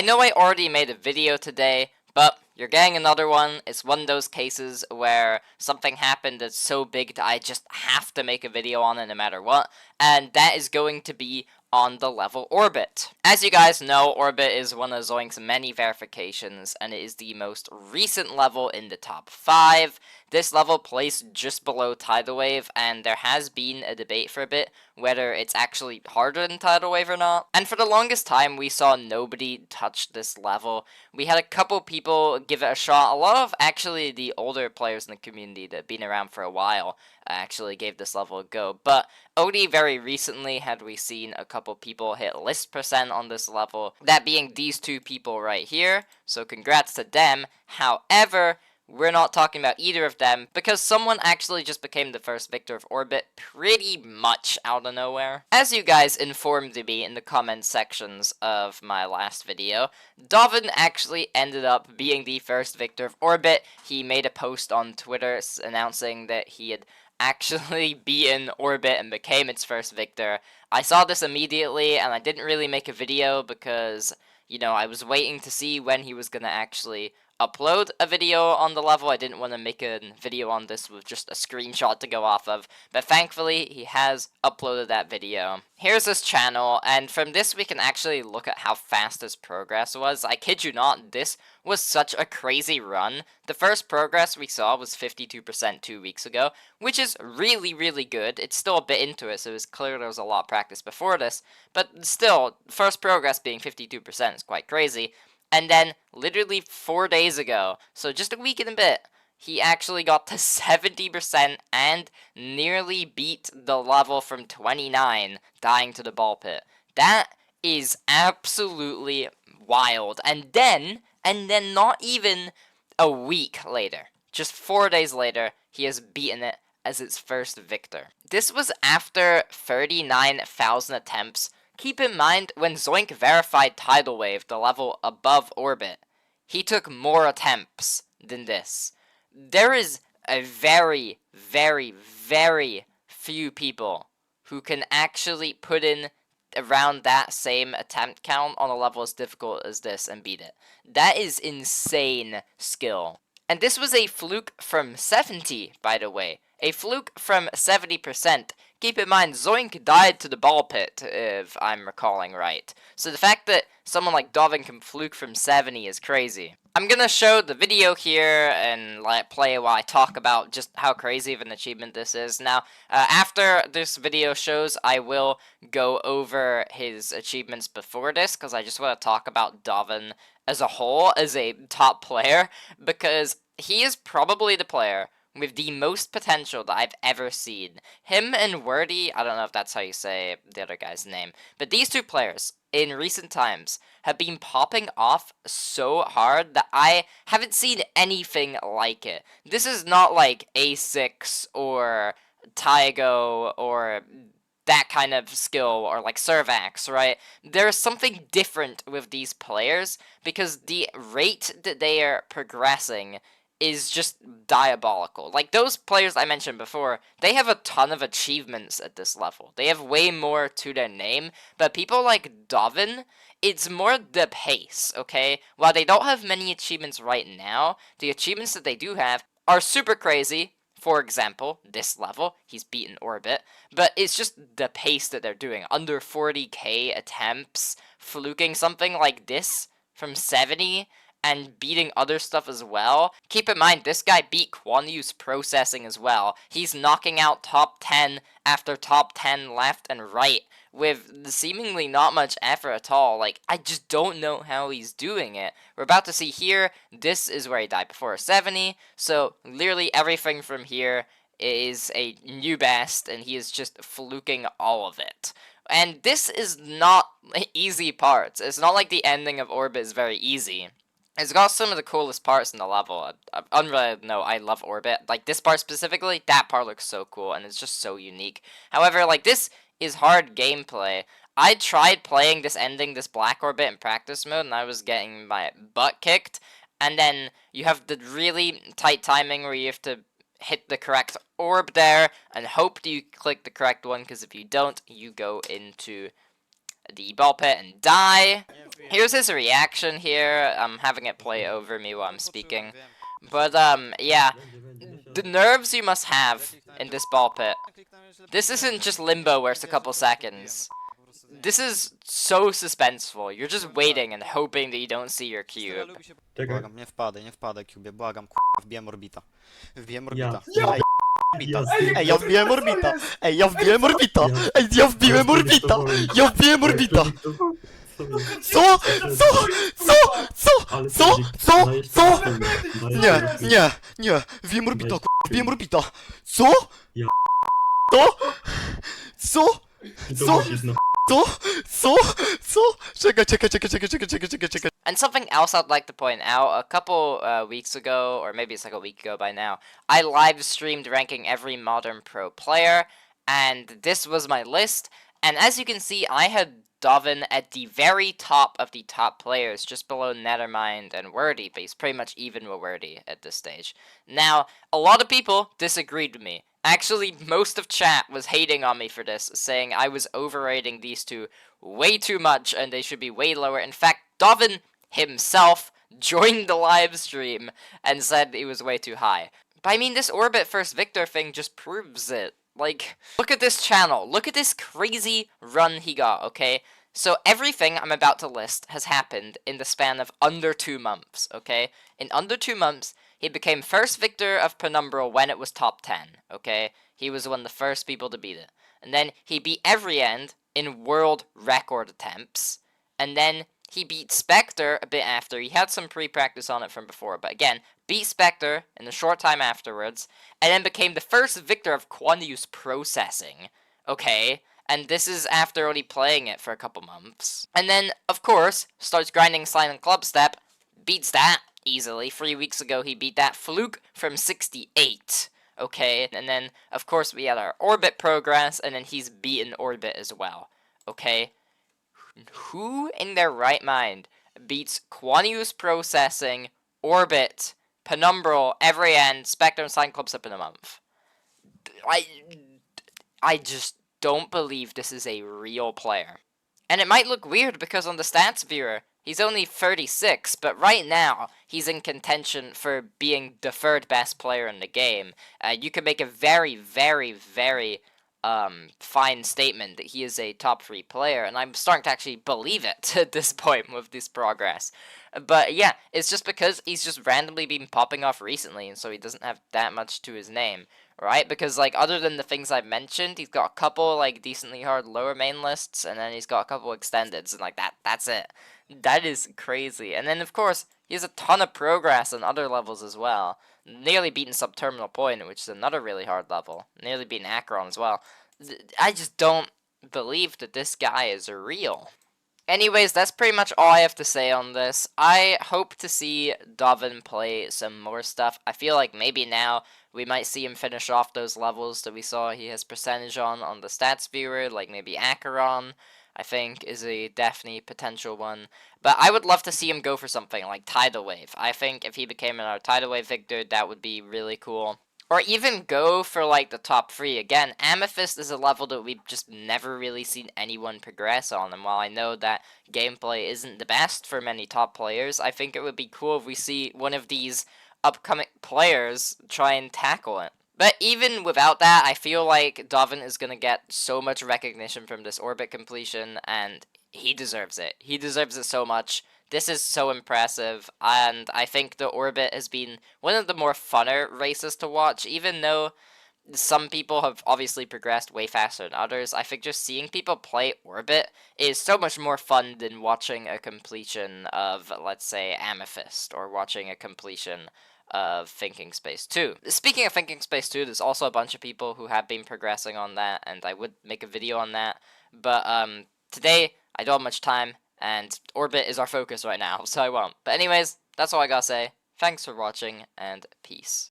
I know I already made a video today, but you're getting another one. It's one of those cases where something happened that's so big that I just have to make a video on it no matter what, and that is going to be on the level Orbit. As you guys know, Orbit is one of Zoink's many verifications, and it is the most recent level in the top 5. This level placed just below Tidal Wave, and there has been a debate for a bit whether it's actually harder than Tidal Wave or not. And for the longest time, we saw nobody touch this level. We had a couple people give it a shot. A lot of actually the older players in the community that have been around for a while actually gave this level a go. But only very recently had we seen a couple people hit list percent on this level, that being these two people right here, so congrats to them. However, we're not talking about either of them because someone actually just became the first victor of Orbit pretty much out of nowhere. As you guys informed me in the comment sections of my last video, Dovvin actually ended up being the first victor of Orbit. He made a post on Twitter announcing that he had actually beaten Orbit and became its first victor. I saw this immediately and I didn't really make a video because, you know, I was waiting to see when he was gonna actually upload a video on the level. I didn't want to make a video on this with just a screenshot to go off of, but thankfully he has uploaded that video. Here's his channel, and from this we can actually look at how fast his progress was. I kid you not, this was such a crazy run. The first progress we saw was 52% 2 weeks ago, which is really, really good. It's still a bit into it, so it's clear there was a lot of practice before this, but still, first progress being 52% is quite crazy. And then, literally 4 days ago, so just a week and a bit, he actually got to 70% and nearly beat the level from 29, dying to the ball pit. That is absolutely wild. And then not even a week later, just 4 days later, he has beaten it as its first victor. This was after 39,000 attempts. Keep in mind, when Zoink verified Tidal Wave, the level above Orbit, he took more attempts than this. There is a very, very, very few people who can actually put in around that same attempt count on a level as difficult as this and beat it. That is insane skill. And this was a fluke from 70, by the way. A fluke from 70%. Keep in mind, Zoink died to the ball pit, if I'm recalling right. So the fact that someone like Dovvin can fluke from 70 is crazy. I'm gonna show the video here and play while I talk about just how crazy of an achievement this is. Now, after this video shows, I will go over his achievements before this, because I just want to talk about Dovvin as a whole, as a top player, because he is probably the player with the most potential that I've ever seen. Him and Wordy, I don't know if that's how you say the other guy's name, but these two players, in recent times, have been popping off so hard that I haven't seen anything like it. This is not like A6 or Tygo or that kind of skill, or like Servax, right? There's something different with these players, because the rate that they are progressing is just diabolical. Like, those players I mentioned before, they have a ton of achievements at this level. They have way more to their name, but people like Dovvin, it's more the pace, okay? While they don't have many achievements right now, the achievements that they do have are super crazy. For example, this level, he's beaten Orbit, but it's just the pace that they're doing. Under 40k attempts, fluking something like this from 70, and beating other stuff as well. Keep in mind, this guy beat Quandu's processing as well. He's knocking out top 10 after top 10 left and right with seemingly not much effort at all. Like, I just don't know how he's doing it. We're about to see here, this is where he died before 70, so literally everything from here is a new best, and he is just fluking all of it. And this is not easy parts. It's not like the ending of Orbit is very easy. It's got some of the coolest parts in the level. Unrelated note, I love Orbit. Like, this part specifically, that part looks so cool, and it's just so unique. However, like, this is hard gameplay. I tried playing this ending, this Black Orbit in practice mode, and I was getting my butt kicked. And then you have the really tight timing where you have to hit the correct orb there, and hope that you click the correct one, because if you don't, you go into the ball pit and die. Here's his reaction here. I'm having it play over me while I'm speaking. But, yeah. The nerves you must have in this ball pit. This isn't just limbo where it's a couple seconds. This is so suspenseful. You're just waiting and hoping that you don't see your cube. Błagam, nie wpadaj, Cubie, błagam, wbiłem orbita. Wbiłem orbita. Ja, Ej, ja wbiłem orbita! Ej, ja wbiłem orbita! Ej, ja wbiłem orbita! Ja wbiłem orbita! Co? Co? Co? Co? Co? Co? Co? Nie, wbiłem orbita, wbiłem orbita! Co? Co? Co? Co? Co? Co? Co? Czekaj. And something else I'd like to point out, a couple weeks ago, or maybe it's like a week ago by now, I live streamed ranking every modern pro player, and this was my list, and as you can see, I had Dovvin at the very top of the top players, just below Nethermind and Wordy, but he's pretty much even with Wordy at this stage. Now, a lot of people disagreed with me. Actually, most of chat was hating on me for this, saying I was overrating these two way too much and they should be way lower. In fact, Dovvin himself joined the live stream and said he was way too high. But I mean, this Orbit First Victor thing just proves it. Like, look at this channel. Look at this crazy run he got, okay? So everything I'm about to list has happened in the span of under 2 months, okay? In under 2 months, he became first victor of Penumbral when it was top 10, okay? He was one of the first people to beat it. And then he beat every end in world record attempts. And then he beat Spectre a bit after. He had some pre-practice on it from before, but again, beat Spectre in a short time afterwards, and then became the first victor of Quantius processing, okay? And this is after only playing it for a couple months. And then, of course, starts grinding Slime and Club Step, beats that easily. 3 weeks ago, he beat that Fluke from 68, okay? And then, of course, we had our Orbit progress, and then he's beaten Orbit as well, okay? Who in their right mind beats Quantius processing, Orbit, Penumbral, every end, Spectre, and Slime Club Step in a month? I just don't believe this is a real player. And it might look weird because on the stats viewer, he's only 36, but right now, he's in contention for being the third best player in the game. You can make a very, very, very fine statement that he is a top 3 player, and I'm starting to actually believe it at this point with this progress. But yeah, it's just because he's just randomly been popping off recently, and so he doesn't have that much to his name, right? Because, like, other than the things I've mentioned, he's got a couple, like, decently hard lower main lists, and then he's got a couple extendeds, and, like, that's it. That is crazy. And then, of course, he has a ton of progress on other levels as well. Nearly beaten Subterminal Point, which is another really hard level. Nearly beaten Acheron as well. I just don't believe that this guy is real. Anyways, that's pretty much all I have to say on this. I hope to see Dovvin play some more stuff. I feel like maybe now we might see him finish off those levels that we saw he has percentage on the stats viewer, like maybe Acheron, I think, is a definitely potential one. But I would love to see him go for something like Tidal Wave. I think if he became our Tidal Wave victor, that would be really cool. Or even go for, like, the top 3. Again, Amethyst is a level that we've just never really seen anyone progress on, and while I know that gameplay isn't the best for many top players, I think it would be cool if we see one of these upcoming players try and tackle it. But even without that, I feel like Dovvin is going to get so much recognition from this Orbit completion, and he deserves it. He deserves it so much. This is so impressive, and I think the Orbit has been one of the more funner races to watch, even though some people have obviously progressed way faster than others. I think just seeing people play Orbit is so much more fun than watching a completion of, let's say, Amethyst, or watching a completion of Thinking Space 2. Speaking of Thinking Space 2, there's also a bunch of people who have been progressing on that, and I would make a video on that, but today I don't have much time, and Orbit is our focus right now, so I won't. But anyways, that's all I gotta say. Thanks for watching, and peace.